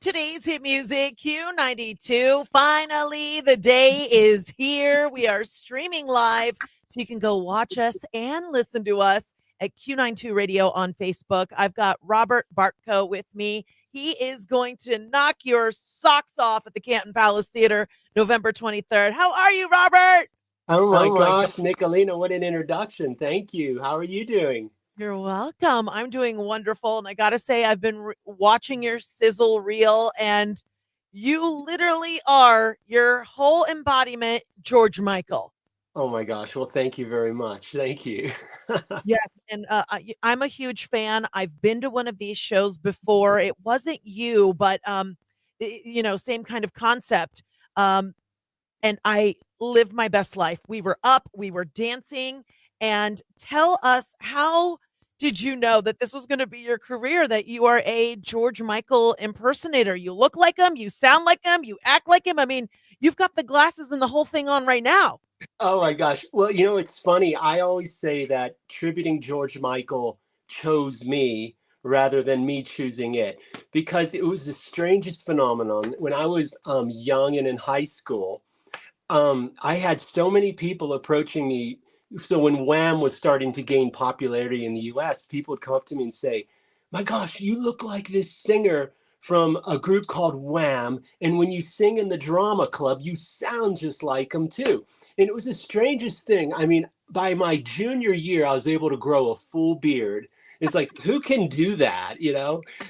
Today's hit music, Q92. Finally, the day is here. We are streaming live, so you can go watch us and listen to us at Q92 Radio on Facebook. I've got Robert Bartko with me. He is going to knock your socks off at the Canton Palace Theater November 23rd. How are you, Robert? Oh my gosh, Nicolina, what an introduction. Thank you. How are you doing? You're welcome. I'm doing wonderful. And I got to say, I've been watching your sizzle reel, and you literally are your whole embodiment, George Michael. Oh my gosh. Well, thank you very much. Thank you. Yes. And I'm a huge fan. I've been to one of these shows before. It wasn't you, but, same kind of concept. Um, and I lived my best life. We were up, we were dancing, and tell us, how did you know that this was going to be your career, that you are a George Michael impersonator? You look like him, you sound like him, you act like him. I mean, you've got the glasses and the whole thing on right now. Oh my gosh. Well, it's funny. I always say that tributing George Michael chose me rather than me choosing it, because it was the strangest phenomenon. When I was young and in high school, I had so many people approaching me. So when Wham was starting to gain popularity in the US, people would come up to me and say, "My gosh, you look like this singer from a group called Wham. And when you sing in the drama club, you sound just like them too." And it was the strangest thing. I mean, by my junior year, I was able to grow a full beard. It's like, who can do that?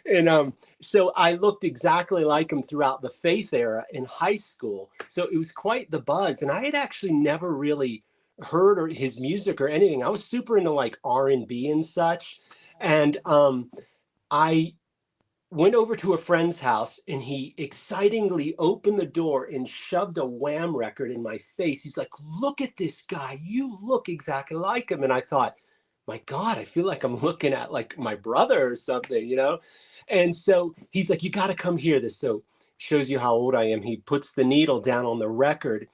And so I looked exactly like him throughout the Faith era in high school. So it was quite the buzz. And I had actually never really heard his music or anything. I was super into like R&B and such. And I went over to a friend's house, and he excitingly opened the door and shoved a Wham record in my face. He's like, "Look at this guy. You look exactly like him." And I thought, my God, I feel like I'm looking at like my brother or something. And so he's like, "You got to come hear this." So shows you how old I am. He puts the needle down on the record.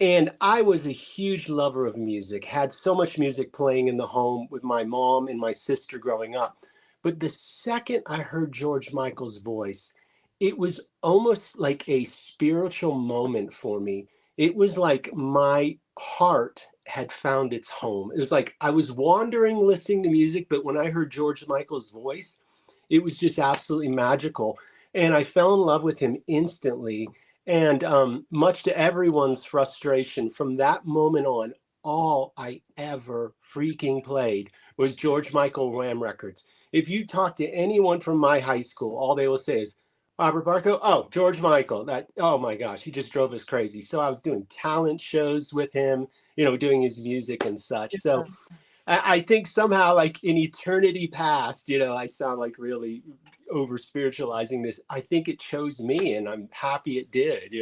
And I was a huge lover of music, had so much music playing in the home with my mom and my sister growing up. But the second I heard George Michael's voice, it was almost like a spiritual moment for me. It was like my heart had found its home. It was like I was wandering listening to music, but when I heard George Michael's voice, it was just absolutely magical. And I fell in love with him instantly. And much to everyone's frustration, from that moment on, all I ever freaking played was George Michael Wham records. If you talk to anyone from my high school, all they will say is, "Robert Bartko, oh, George Michael, that, oh my gosh, he just drove us crazy." So I was doing talent shows with him, doing his music and such. So I think somehow, like in eternity past, I sound like really over spiritualizing this. I think it chose me, and I'm happy it did.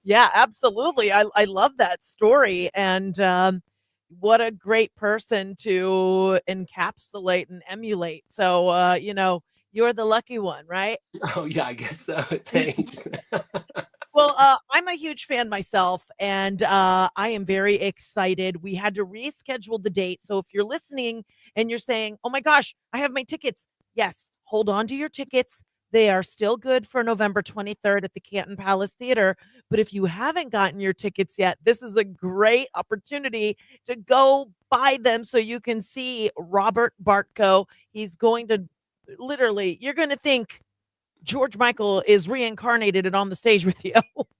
Yeah, absolutely. I love that story. And what a great person to encapsulate and emulate. So, you're the lucky one, right? Oh, yeah, I guess so. Thanks. Well, I'm a huge fan myself, and I am very excited. We had to reschedule the date. So if you're listening and you're saying, "Oh my gosh, I have my tickets," yes, hold on to your tickets. They are still good for November 23rd at the Canton Palace Theater. But if you haven't gotten your tickets yet, this is a great opportunity to go buy them so you can see Robert Bartko. He's going to literally, you're going to think George Michael is reincarnated and on the stage with you.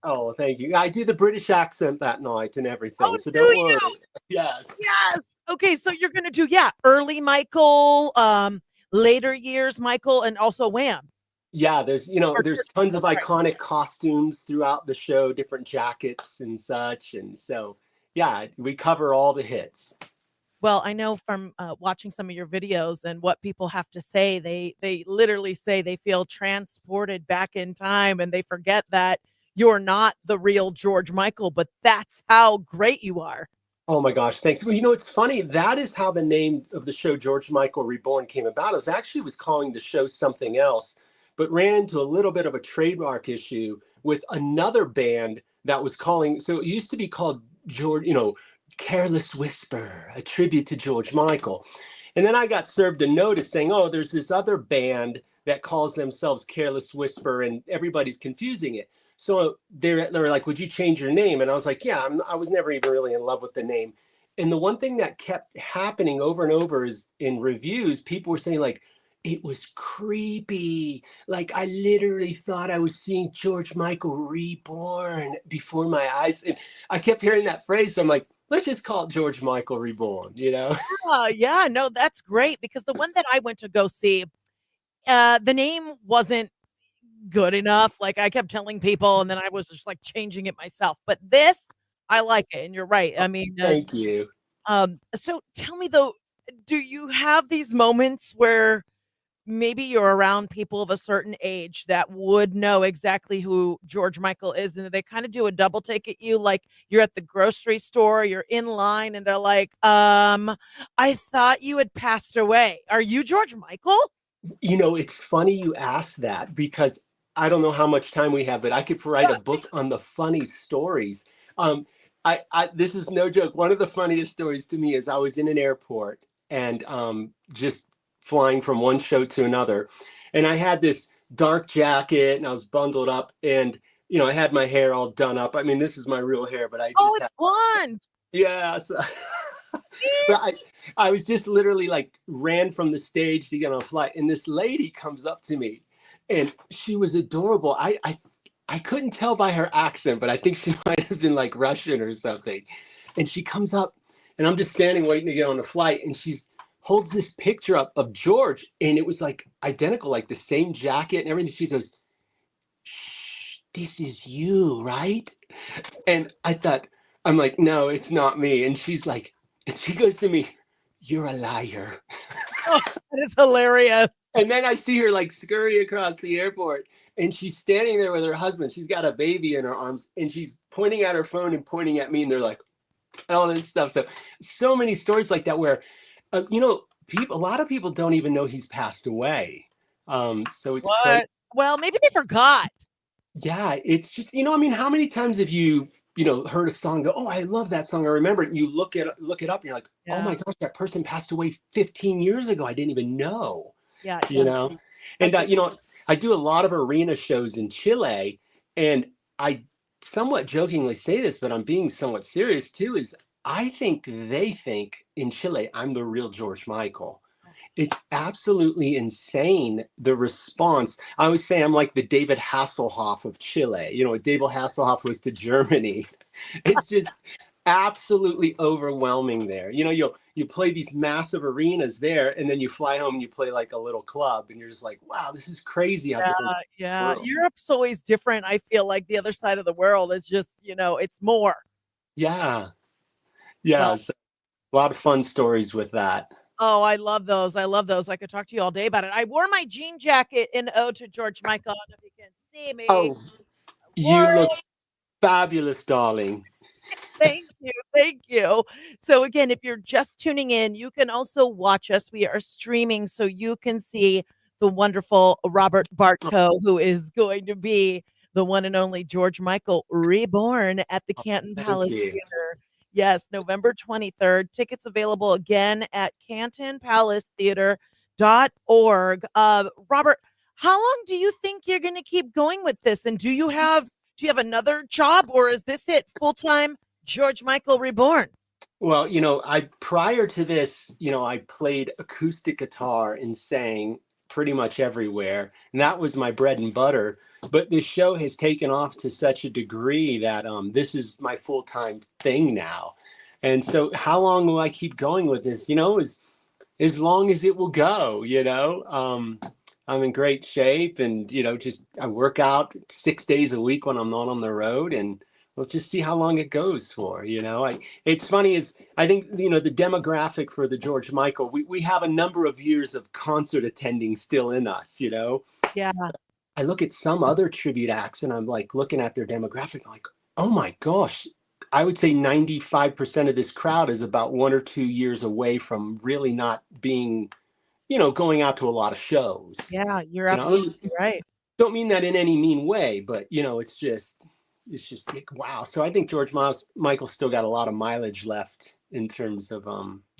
Oh, thank you. I do the British accent that night and Oh, everything, so do don't you? worry. Yes. Yes. Okay, so you're gonna do, yeah, early Michael, later years Michael, and also Wham. Yeah, there's Or there's George tons Michael, of sorry. iconic costumes throughout the show, different jackets and such, and so yeah, we cover all the hits. Well, I know from watching some of your videos and what people have to say, they literally say they feel transported back in time, and they forget that you're not the real George Michael, but that's how great you are. Oh my gosh, thanks. Well, it's funny. That is how the name of the show, George Michael Reborn, came about. I was calling the show something else, but ran into a little bit of a trademark issue with another band that was calling. So it used to be called George, Careless Whisper, a tribute to George Michael. And then I got served a notice saying, "Oh, there's this other band that calls themselves Careless Whisper, and everybody's confusing it. So they're like, would you change your name? And I was like, yeah, I was never even really in love with the name. And the one thing that kept happening over and over is in reviews, people were saying like, it was creepy. Like I literally thought I was seeing George Michael reborn before my eyes. And I kept hearing that phrase. So I'm like, let's just call it George Michael reborn, you know? Yeah, no, that's great because the one that I went to go see, the name wasn't good enough. Like I kept telling people, and then I was just like changing it myself. But this, I like it, and you're right. I mean, Thank you. so tell me though, do you have these moments where maybe you're around people of a certain age that would know exactly who George Michael is, and they kind of do a double take at you, like you're at the grocery store, you're in line, and they're like, I thought you had passed away. Are you George Michael? You know, it's funny you asked that because I don't know how much time we have, but I could write a book on the funny stories. Um, this is no joke. One of the funniest stories to me is I was in an airport and just flying from one show to another, and I had this dark jacket and I was bundled up, and you know, I had my hair all done up. I mean, this is my real hair, but I Oh, just it's had blonde. yeah. So, but I was just literally like ran from the stage to get on a flight, and this lady comes up to me, and she was adorable. I couldn't tell by her accent, but I think she might have been like Russian or something. And she comes up, and I'm just standing waiting to get on the flight, and she's holds this picture up of George, and it was like identical, like the same jacket and everything. She goes, "Shh, this is you, right?" And I thought, I'm like, no, it's not me. And she's like, and she goes to me, you're a liar. Oh, that is hilarious. And then I see her like scurry across the airport, and she's standing there with her husband. She's got a baby in her arms, and she's pointing at her phone and pointing at me. And they're like, all this stuff. So, so many stories like that where, you know, a lot of people don't even know he's passed away. So it's crazy. What? Well, maybe they forgot. Yeah, it's just, you know, I mean, how many times have you, you know, heard a song go, oh, I love that song. I remember it. And you look it up and you're like, oh my Yeah. gosh, that person passed away 15 years ago. I didn't even know, Yeah, you yeah. know? I And, get you know, I do a lot of arena shows in Chile, and I somewhat jokingly say this, but I'm being somewhat serious too, is I think they think in Chile, I'm the real George Michael. It's absolutely insane, the response. I always say I'm like the David Hasselhoff of Chile. You know, what David Hasselhoff was to Germany. It's just absolutely overwhelming there. You know, you play these massive arenas there, and then you fly home and you play like a little club, and you're just like, wow, this is crazy how yeah, different the yeah. world. Europe's always different. I feel like the other side of the world is just, it's more. Yeah. So, Yeah. So a lot of fun stories with that. oh, I love those. I love those. I could talk to you all day about it. I wore my jean jacket in ode to George Michael. I don't know if you can see me. Oh, Wore you look it. fabulous, darling. Thank you. Thank you. So, again, if you're just tuning in, you can also watch us. We are streaming so you can see the wonderful Robert Bartko, who is going to be the one and only George Michael reborn at the Oh, Canton thank Palace you. Theater. Yes, November 23rd. Tickets available again at cantonpalacetheater.org. Robert, how long do you think you're going to keep going with this? And do you have another job, or is this it full time? George Michael Reborn. Well, you know, I prior to this, you know, I played acoustic guitar and sang pretty much everywhere, and that was my bread and butter. But this show has taken off to such a degree that this is my full-time thing now. And so, how long will I keep going with this? You know, as long as it will go. You know, I'm in great shape, and you know, just I work out 6 days a week when I'm not on the road, and let's just see how long it goes for. You know, it's funny is I think you know the demographic for the George Michael. We have a number of years of concert attending still in us. You know, Yeah. I look at some other tribute acts, and I'm like looking at their demographic, like, oh my gosh. I would say 95% of this crowd is about 1 or 2 years away from really not being, you know, going out to a lot of shows. Yeah, you're You know, absolutely right. don't mean that in any mean way, but you know, it's just like, wow. So I think Michael still got a lot of mileage left in terms of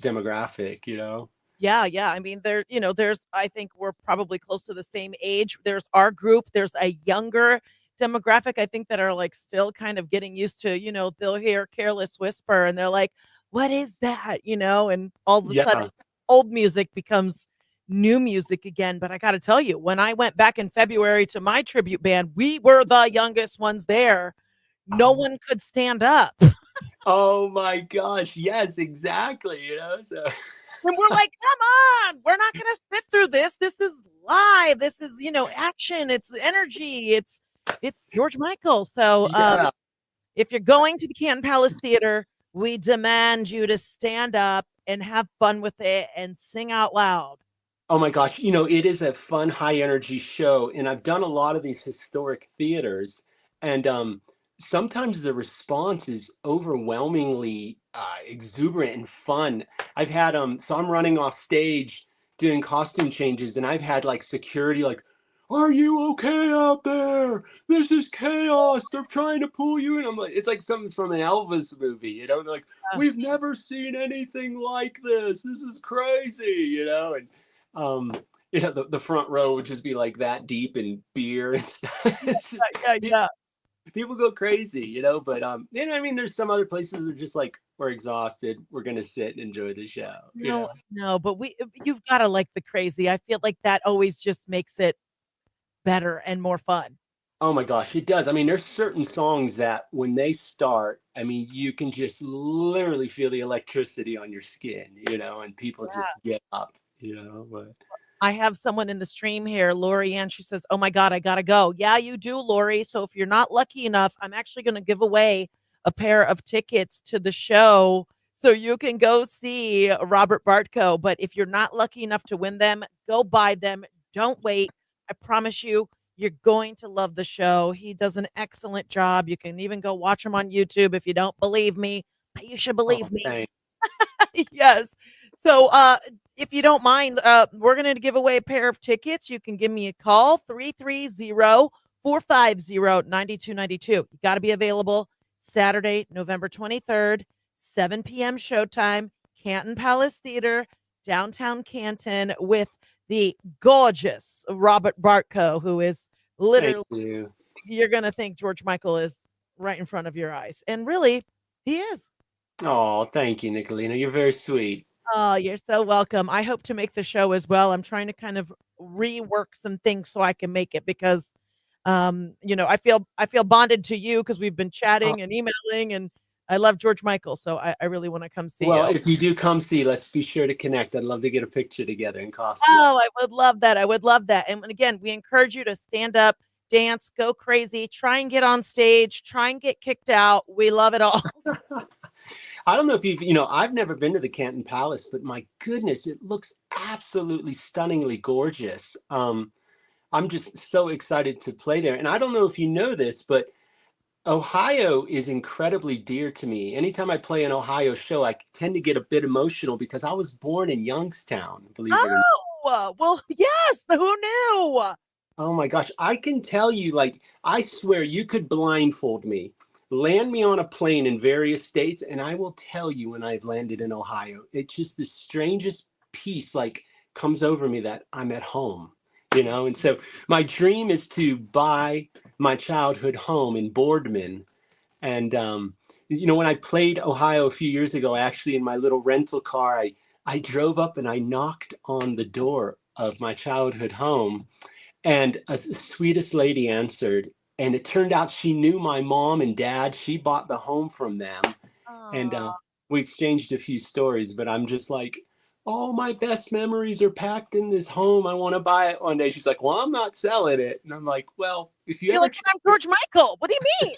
demographic, you know. Yeah, yeah. I mean, there's, I think we're probably close to the same age. There's our group, there's a younger demographic, I think, that are like still kind of getting used to, they'll hear Careless Whisper and they're like, what is that? And all of a sudden, Yeah. old music becomes new music again. But I got to tell you, when I went back in February to my tribute band, we were the youngest ones there. No Oh, one could stand up. oh my gosh. Yes, exactly. So And we're like, come on, we're not going to sit through this. This is live. This is, action. It's energy. It's George Michael. So yeah. if you're going to the Canton Palace Theater, we demand you to stand up and have fun with it and sing out loud. Oh my gosh, it is a fun, high energy show, and I've done a lot of these historic theaters, and sometimes the response is overwhelmingly exuberant and fun. I've had so I'm running off stage doing costume changes, and I've had like security like, "Are you okay out there? This is chaos. They're trying to pull you in." I'm like, it's like something from an Elvis movie. They're like, Uh, "We've never seen anything like this. This is crazy. And um the front row would just be like that deep in beer and stuff. It's just, yeah, yeah. people go crazy. But I mean, there's some other places that are just like, we're exhausted, we're gonna sit and enjoy the show. No, but you've got to like the crazy. I feel like that always just makes it better and more fun. Oh my gosh, it does. I mean, there's certain songs that when they start, I mean, you can just literally feel the electricity on your skin, and people Yeah. just get up. But I have someone in the stream here, Lori Ann. She says, "Oh my God, I gotta go." Yeah, you do, Lori. So if you're not lucky enough, I'm actually going to give away a pair of tickets to the show so you can go see Robert Bartko. But if you're not lucky enough to win them, go buy them. Don't wait. I promise you, you're going to love the show. He does an excellent job. You can even go watch him on YouTube if you don't believe me. But you should oh, believe me. thanks. Yes. So, if you don't mind, we're going to give away a pair of tickets. You can give me a call, 330-450-9292. You got to be available Saturday, November 23rd, 7 p.m. showtime, Canton Palace Theater, downtown Canton, with the gorgeous Robert Bartko, who is Thank literally, you. you're going to think George Michael is right in front of your eyes. And really, he is. Oh, thank you, Nicolina. You're very sweet. Oh, you're so welcome. I hope to make the show as well. I'm trying to kind of rework some things so I can make it because I feel bonded to you because we've been Uh, chatting and emailing, and I love George Michael, so I really want to come see well, you. if you do come see, let's be sure to connect. I'd love to get a picture together in costume. Oh, I would love that. I would love that. And again, we encourage you to stand up, dance, go crazy, try and get on stage, try and get kicked out. We love it all. I don't know if I've never been to the Canton Palace, but my goodness, it looks absolutely stunningly gorgeous. I'm just so excited to play there. And I don't know if you know this, but Ohio is incredibly dear to me. Anytime I play an Ohio show, I tend to get a bit emotional because I was born in Youngstown, believe it or not. Oh, well, yes. Who knew? Oh my gosh, I can tell you, like, I swear you could blindfold me, land me on a plane in various states, and I will tell you when I've landed in Ohio. It's just the strangest peace, like, comes over me that I'm at home. And so my dream is to buy my childhood home in Boardman. And when I played Ohio a few years ago, actually in my little rental car, I drove up and I knocked on the door of my childhood home, and the sweetest lady answered. And it turned out she knew my mom and dad. She bought the home from them. And Oh, we exchanged a few stories, but I'm just like, all my best memories are packed in this home. I want to buy it one day. She's like, well, I'm not selling it. And I'm like, well, if you you're ever, like, I'm George Michael. What do you mean?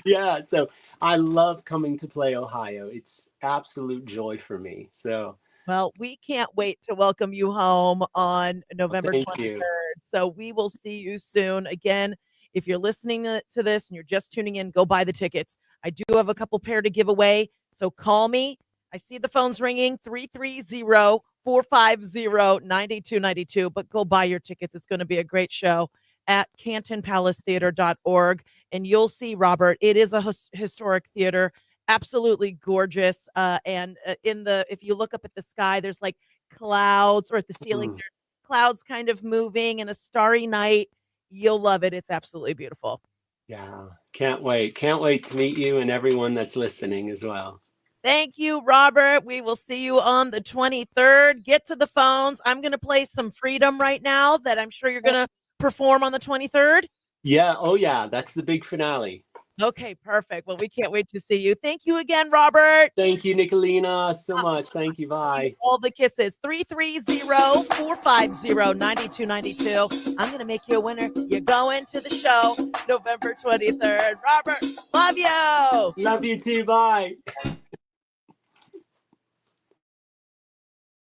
yeah. So I love coming to play Ohio. It's absolute joy for me. So Well, we can't wait to welcome you home on November thank you. 23rd. So we will see you soon. Again, if you're listening to this and you're just tuning in, go buy the tickets. I do have a couple pair to give away. So call me. I see the phones ringing, 330-450-9292. But go buy your tickets. It's going to be a great show at cantonpalacetheater.org. And you'll see, Robert, it is a historic theater, absolutely gorgeous. And if you look up at the sky, there's like clouds, or at the ceiling, Mm. there's clouds kind of moving and a starry night. You'll love it. It's absolutely beautiful. Yeah, can't wait. Can't wait to meet you and everyone that's listening as well. Thank you, Robert. We will see you on the 23rd. Get to the phones. I'm going to play some Freedom right now that I'm sure you're going to perform on the 23rd. Yeah, oh yeah, that's the big finale. Okay, perfect. Well, we can't wait to see you. Thank you again, Robert. Thank you, Nicolina, so much. Thank you. Bye. All the kisses. 330-450-9292. I'm going to make you a winner. You're going to the show November 23rd. Robert, love you. Love you too. Bye.